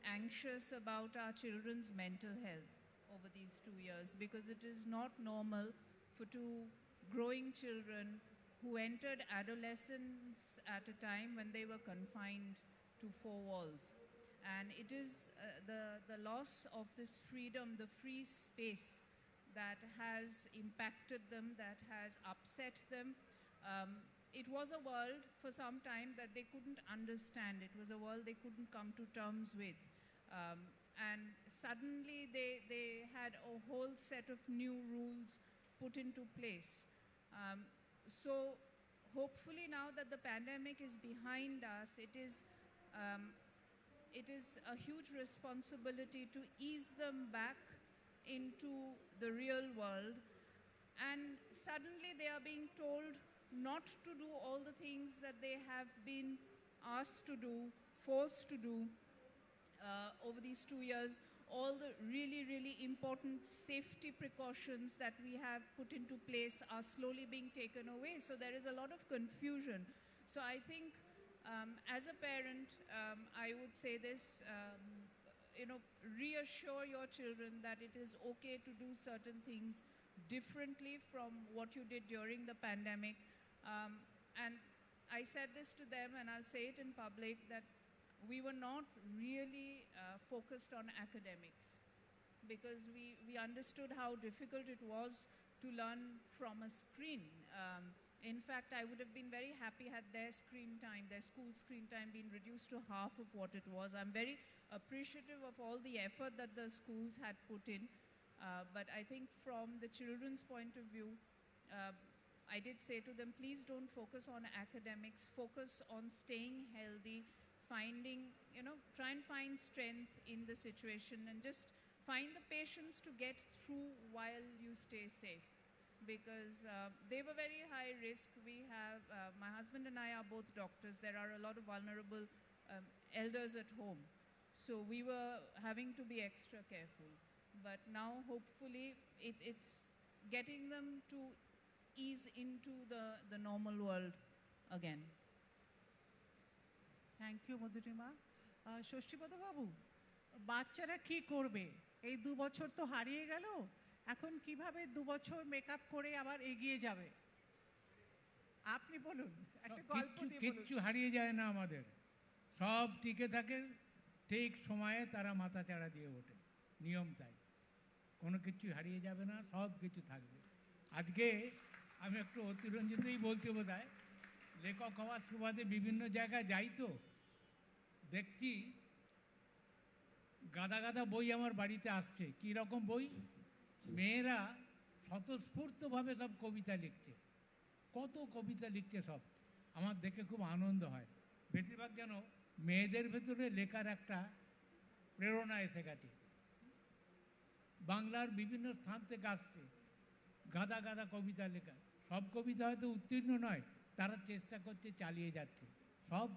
anxious about our children's mental health over these 2 years, because it is not normal for 2 growing children who entered adolescence at a time when they were confined to four walls. And it is the loss of this freedom, the free space, that has impacted them, that has upset them. It was a world for some time that they couldn't understand. It was a world they couldn't come to terms with. And suddenly they had a whole set of new rules put into place. So hopefully now that the pandemic is behind us, it is a huge responsibility to ease them back into the real world. And suddenly they are being told not to do all the things that they have been asked to do, forced to do over these 2 years. All the really, really important safety precautions that we have put into place are slowly being taken away. So there is a lot of confusion. So I think as a parent, I would say this, reassure your children that it is okay to do certain things differently from what you did during the pandemic. And I said this to them, and I'll say it in public, that we were not really focused on academics, because we understood how difficult it was to learn from a screen. In fact, I would have been very happy had their screen time, their school screen time, been reduced to half of what it was. I'm very appreciative of all the effort that the schools had put in. But I think from the children's point of view, I did say to them, please don't focus on academics, focus on staying healthy, finding, try and find strength in the situation, and just find the patience to get through while you stay safe. Because they were very high risk. We have, my husband and I are both doctors. There are a lot of vulnerable elders at home. So we were having to be extra careful. But now, hopefully, it's getting them to ease into the normal world again. Thank you Madhurima. Shashthipada বাবু, বাচ্চারা কি করবে? এই 2 বছর তো হারিয়ে গেল, এখন কিভাবে 2 বছর মেকআপ করে আবার এগিয়ে যাবে? আপনি বলুন, একটা গল্প দিয়ে বলুন। কিচ্ছু হারিয়ে যায় না আমাদের, সব টিকে থাকে, ঠিক সময়ে তারা মাথা চাড়া দিয়ে ওঠে, নিয়ম তাই। কোনো কিছু হারিয়ে যাবে না, সব কিছু থাকবে। আজকে আমি একটু অতিরঞ্জিতই বলতে বোধহয়, লেখক হওয়ার সুবাদে বিভিন্ন জায়গায় যাই তো দেখছি গাদা গাদা বই আমার বাড়িতে আসছে। কী রকম বই? মেয়েরা স্বতঃস্ফূর্তভাবে সব কবিতা লিখছে, কত কবিতা লিখছে সব। আমার দেখে খুব আনন্দ হয়। বেশিরভাগ যেন মেয়েদের ভেতরে লেখার একটা প্রেরণা এসে গেছে। বাংলার বিভিন্ন স্থান থেকে আসছে গাদা গাদা কবিতা লেখা। সব কবিতা হয়তো উত্তীর্ণ নয়, তারা চেষ্টা করছে, চালিয়ে যাচ্ছে, সব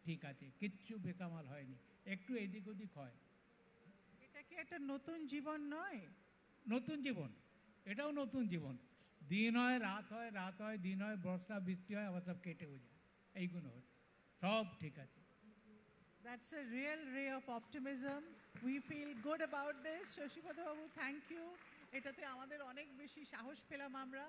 ঠিক আছে, কিচ্ছু বেসামাল হয়নি, একটু এদিক ওদিক হয়। এটা কি একটা নতুন জীবন নয়? নতুন জীবন, এটাও নতুন জীবন। দিন হয় রাত হয়, রাত হয় দিন হয়, বর্ষা বৃষ্টি হয়, আবার সব কেটেও যায়, এইগুলো হচ্ছে, সব ঠিক আছে। That's a real ray of optimism. We feel good about this. Sasthipada Babu, thank you. এটাতে আমাদের অনেক বেশি সাহস পেলাম আমরা।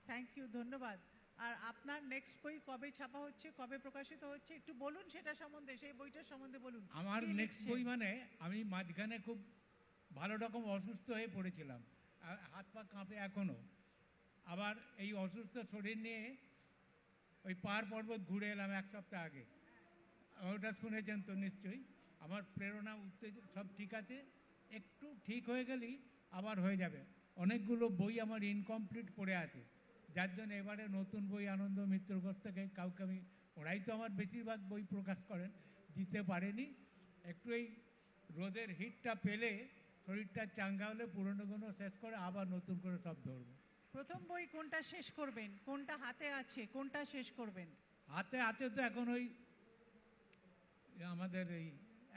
থ্যাংক ইউ, ধন্যবাদ। আর আপনার নেক্সট বই কবে ছাপা হচ্ছে, কবে প্রকাশিত হচ্ছে, একটু বলুন সেটা সম্বন্ধে, সেই বইটার সম্বন্ধে বলুন। আমার নেক্সট বই মানে, আমি মাঝখানে খুব ভালো রকম অসুস্থ হয়ে পড়েছিলাম, হাত পা কাঁপে এখনও। আবার এই অসুস্থ শরীর নিয়ে ওই পাহাড় পর্বত ঘুরে এলাম 1 সপ্তাহ আগে। ওটা শুনেছেন তো নিশ্চয়ই। আমার প্রেরণা উত্তেজনা সব ঠিক আছে, একটু ঠিক হয়ে গেলেই আবার হয়ে যাবে। অনেকগুলো বই আমার ইনকমপ্লিট পড়ে আছে, যার জন্য এবারে নতুন বই আনন্দ মিত্র ঘোষ থেকে কাউকে আমি, ওরাই তো আমার বেশিরভাগ বই প্রকাশ করেন, দিতে পারেনি। একটু এই রোদের হিটটা পেলে, শরীরটা চাঙ্গা হলে পুরনোগুলো শেষ করে আবার নতুন করে সব ধরবো। প্রথম বই কোনটা শেষ করবেন? কোনটা হাতে আছে, কোনটা শেষ করবেন? হাতে আছে তো এখন ওই আমাদের এই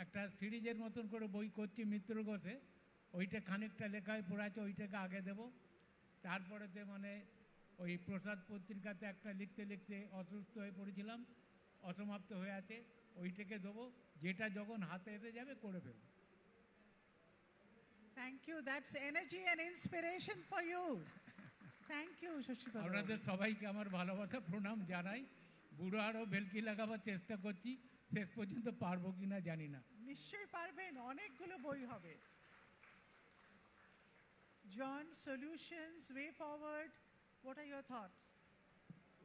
একটা সিরিজের মতন করে বই করছি মিত্র ঘোষে, ওইটা খানিকটা লেখায় পড়ে আছে, ওইটাকে আগে দেব। তারপরেতে মানে ওই প্রসাদ পত্রিকাতে একটা লিখতে লিখতে অসুস্থ হয়ে পড়েছিলাম, অসমাপ্ত হয়ে আছে, ওইটাকে দেবো। যেটা যখন হাতে এসে যাবে করে ফেলবো। Thank you. That's energy and inspiration for you. Thank you Shashipada আপনাদের সবাইকে আমার ভালোবাসা প্রণাম জানাই। বুড়ো আরও ভেলকি লাগাবার চেষ্টা করছি, শেষ পর্যন্ত পারবো কিনা জানি না। নিশ্চয়ই পারবেন, অনেকগুলো বই হবে। জন, solutions, way forward, what are your thoughts?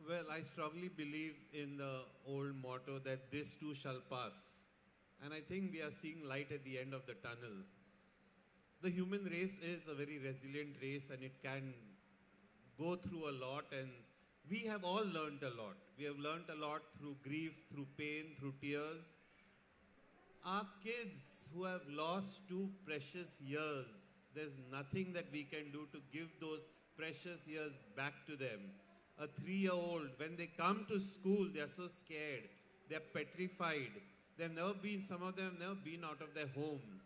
Well, I strongly believe in the old motto that this too shall pass. And I think we are seeing light at the end of the tunnel. The human race is a very resilient race and it can go through a lot, and we have all learnt a lot. We have learnt a lot through grief, through pain, through tears. Our kids who have lost 2 precious years, there's nothing that we can do to give those precious years back to them. A 3-year-old, when they come to school, they are so scared. They are petrified. Some of them have never been out of their homes.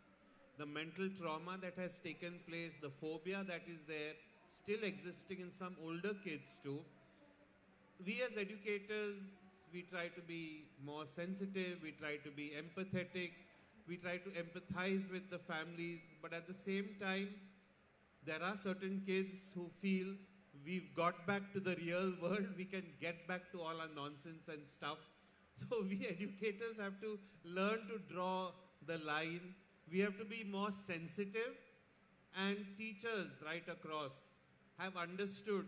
The mental trauma that has taken place, the phobia that is there, still existing in some older kids too. We as educators, we try to be more sensitive, we try to be empathetic, we try to empathize with the families, but at the same time, there are certain kids who feel we've got back to the real world, we can get back to all our nonsense and stuff. So we educators have to learn to draw the line. We have to be more sensitive, and teachers right across have understood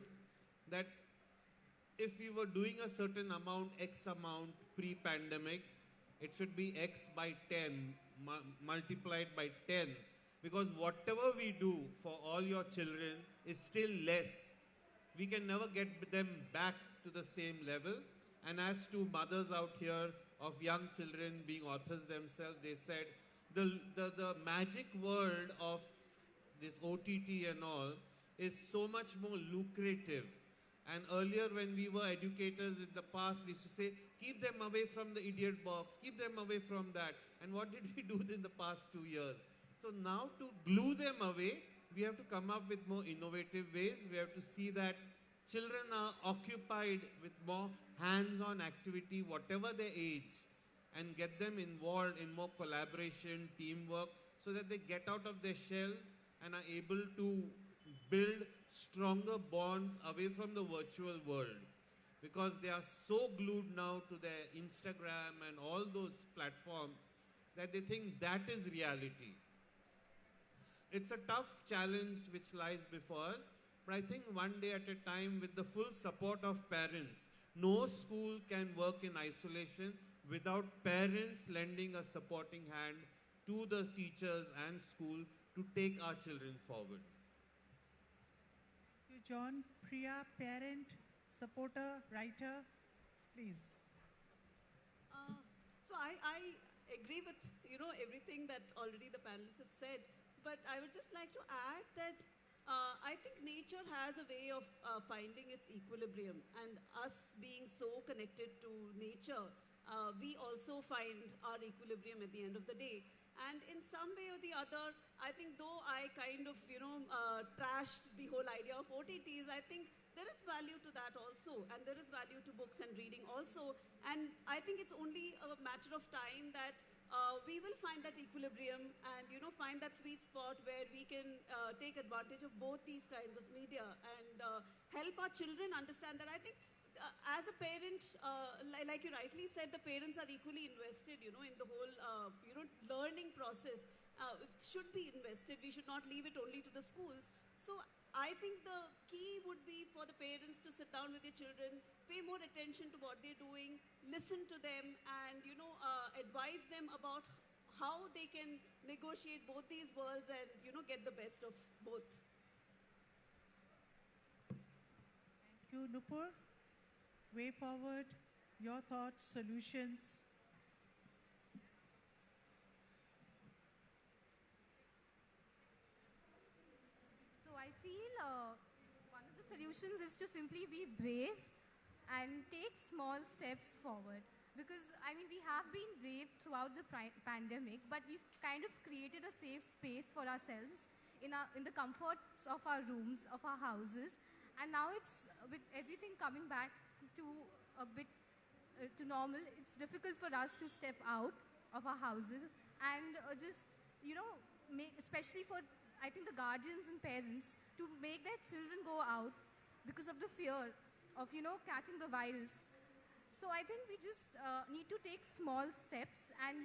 that if we were doing a certain amount, X amount pre-pandemic, it should be X by 10, multiplied by 10. Because whatever we do for all your children is still less. We can never get them back to the same level. And as to mothers out here of young children being authors themselves, they said, the magic world of this OTT and all is so much more lucrative. And earlier when we were educators in the past, we used to say, keep them away from the idiot box, keep them away from that. And what did we do in the past 2 years? So now to glue them away, we have to come up with more innovative ways. We have to see that children are occupied with more hands-on activity, whatever their age, and get them involved in more collaboration, teamwork, so that they get out of their shells and are able to build stronger bonds away from the virtual world. Because they are so glued now to their Instagram and all those platforms that they think that is reality. It's a tough challenge which lies before us, but I think one day at a time, with the full support of parents, no school can work in isolation without parents lending a supporting hand to the teachers and school to take our children forward. Thank you, John. Priya, parent, supporter, writer, please. So I agree with everything that already the panelists have said, but I would just like to add that I think nature has a way of finding its equilibrium, and us being so connected to nature, we also find our equilibrium at the end of the day. And in some way or the other, I think though I kind of, trashed the whole idea of OTTs, I think there is value to that also, and there is value to books and reading also. And I think it's only a matter of time that we will find that equilibrium and, find that sweet spot where we can take advantage of both these kinds of media and help our children understand that. I think as a parent, like you rightly said, the parents are equally invested, in the whole, learning process. It should be invested. We should not leave it only to the schools. So I think the key would be for the parents to sit down with their children, pay more attention to what they're doing, listen to them, and, advise them about how they can negotiate both these worlds and, get the best of both. Thank you, Nupur. Way forward, your thoughts, solutions. So I feel one of the solutions is to simply be brave and take small steps forward. Because, we have been brave throughout the pandemic, but we've kind of created a safe space for ourselves in the comforts of our rooms, of our houses. And now it's, with everything coming back to a bit to normal, it's difficult for us to step out of our houses and just, especially for, I think, the guardians and parents, to make their children go out because of the fear of, catching the virus. So I think we just need to take small steps and,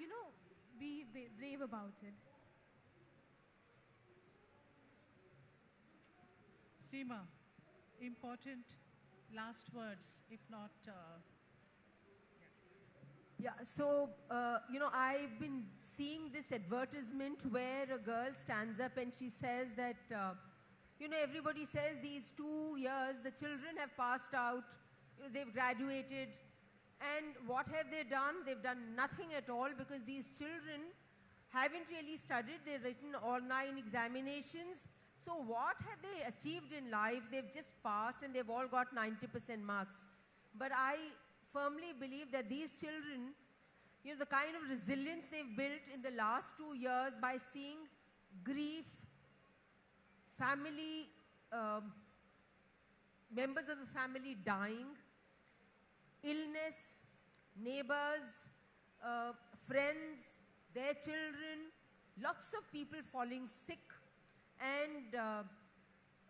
be brave about it. Seema, important last words, if not. Yeah, so, I've been seeing this advertisement where a girl stands up and she says that, everybody says these 2 years, the children have passed out, they've graduated. And what have they done? They've done nothing at all, because these children haven't really studied. They've written online examinations. So what have they achieved in life? They've just passed and they've all got 90% marks. But I firmly believe that these children, the kind of resilience they've built in the last 2 years by seeing grief, family, members of the family dying, illness, neighbors, friends, their children, lots of people falling sick, and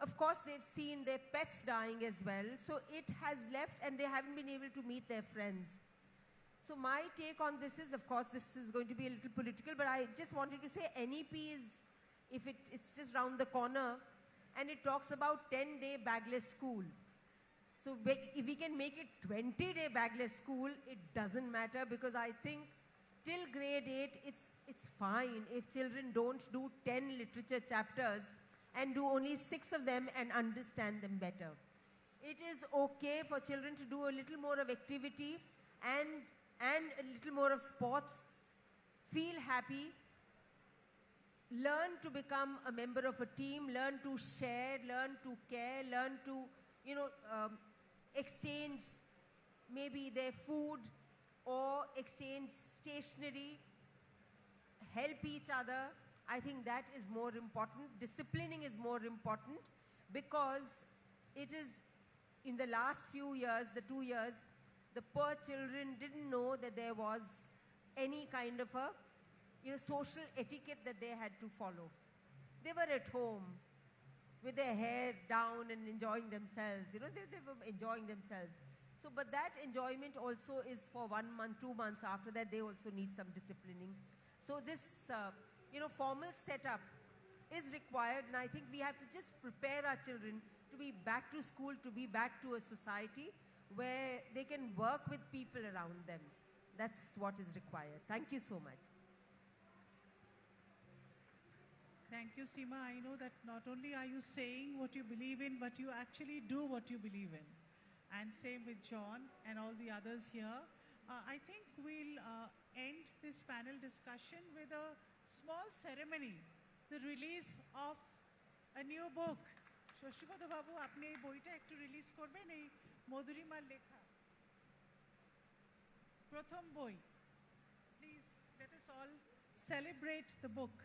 of course they've seen their pets dying as well. So it has left, and they haven't been able to meet their friends. So my take on this is, of course, this is going to be a little political, but I just wanted to say NEP is, if it's just round the corner, and it talks about 10-day bagless school. So if we can make it 20-day bagless school, it doesn't matter, because I think till grade 8, it's fine if children don't do 10 literature chapters and do only 6 of them and understand them better. It is okay for children to do a little more of activity and a little more of sports, feel happy, learn to become a member of a team, learn to share, learn to care, learn to, exchange maybe their food or exchange stationery, help each other. I think that is more important. Disciplining is more important, because it is in the last few years, the 2 years, the poor children didn't know that there was any kind of a social etiquette that they had to follow. They were at home with their hair down and enjoying themselves. They were enjoying themselves. So, but that enjoyment also is for 1 month, 2 months. After that, they also need some disciplining. So this, formal setup is required, and I think we have to just prepare our children to be back to school, to be back to a society where they can work with people around them. That's what is required. Thank you so much. Thank you, Seema. I know that not only are you saying what you believe in, but you actually do what you believe in. And same with John and all the others here. I think we'll end this panel discussion with a small ceremony, the release of a new book. Sasthipada Babu, আপনি এই বইটা একটু release করবেন, এই মধুরিমার লেখা প্রথম বই. Please let us all celebrate the book.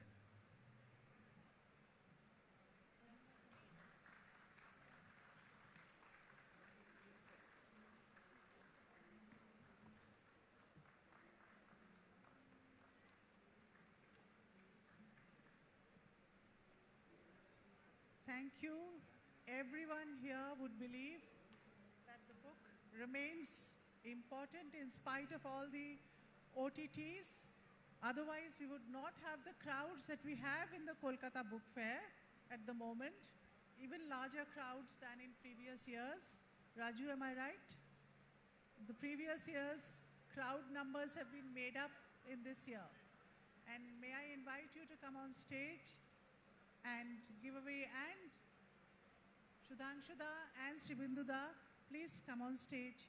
Thank you. Everyone here would believe that the book remains important in spite of all the OTTs. Otherwise, we would not have the crowds that we have in the Kolkata Book Fair at the moment, even larger crowds than in previous years. Raju, am I right? The previous years' crowd numbers have been made up in this year. And may I invite you to come on stage and give away, and Shudhanshuda and Sribinduda, please come on stage.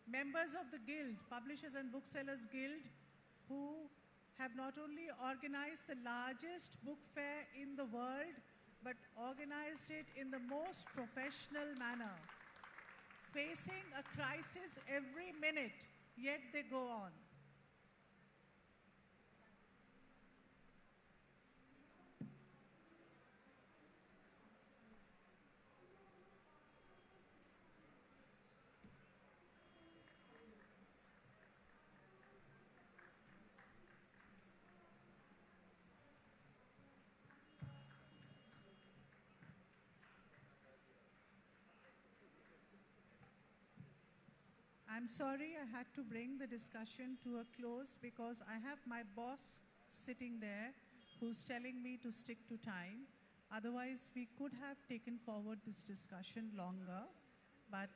Members of the Guild, Publishers and Booksellers Guild, who have not only organized the largest book fair in the world, but organized it in the most professional manner, facing a crisis every minute, yet they go on. I'm sorry I had to bring the discussion to a close because I have my boss sitting there who's telling me to stick to time. Otherwise, we could have taken forward this discussion longer. But